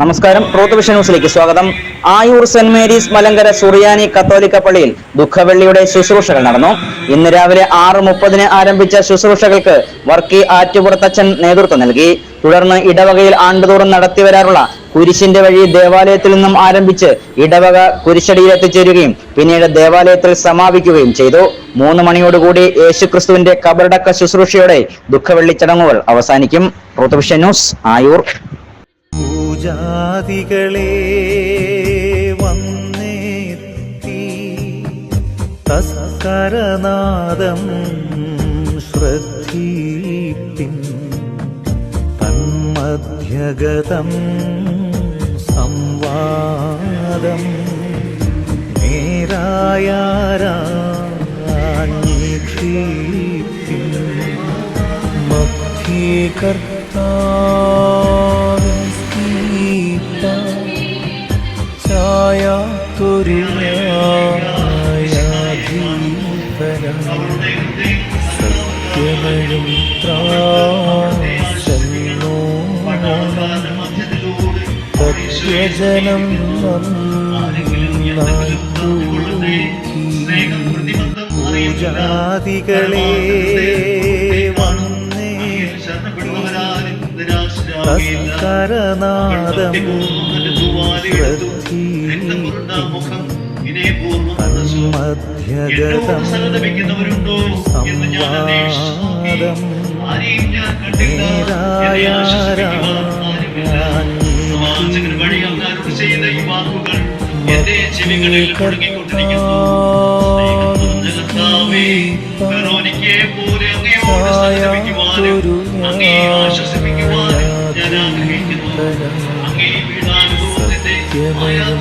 നമസ്കാരം. Truth vision ന്യൂസിലേക്ക് സ്വാഗതം. ആയൂർ സെന്റ് മേരീസ് മലങ്കര സുറിയാനി കത്തോലിക്ക പള്ളിയിൽ ദുഃഖവെള്ളിയുടെ ശുശ്രൂഷകൾ നടന്നു. ഇന്ന് രാവിലെ 6:30 ആരംഭിച്ച ശുശ്രൂഷകൾക്ക് വർക്കി ആറ്റുപുറത്തച്ഛൻ നേതൃത്വം നൽകി. തുടർന്ന് ഇടവകയിൽ ആണ്ടുതോറും നടത്തിവരാറുള്ള കുരിശിന്റെ വഴി ദേവാലയത്തിൽ നിന്നും ആരംഭിച്ച് ഇടവക കുരിശടിയിൽ എത്തിച്ചേരുകയും പിന്നീട് ദേവാലയത്തിൽ സമാപിക്കുകയും ചെയ്തു. 3 മണിയോടുകൂടി യേശുക്രിസ്തുവിന്റെ കബറടക്ക ശുശ്രൂഷയോടെ ദുഃഖവെള്ളി ചടങ്ങുകൾ അവസാനിക്കും. Truth vision news, Ayoor. പൂജാദികളെ വന്നെത്തി തസ്കരനാദം ശ്രദ്ധിപ്പിൻ തന്മധ്യഗതം സംവാദം നേരായാരാഞ്ഞിപ്പിൻ മധ്യകർത്താ സത്യമഴും സത്യജനം പൂജാദികളെ വന്നേ തസ്കരനാദം മധ്യഗതം സംവാദം സത്യമയം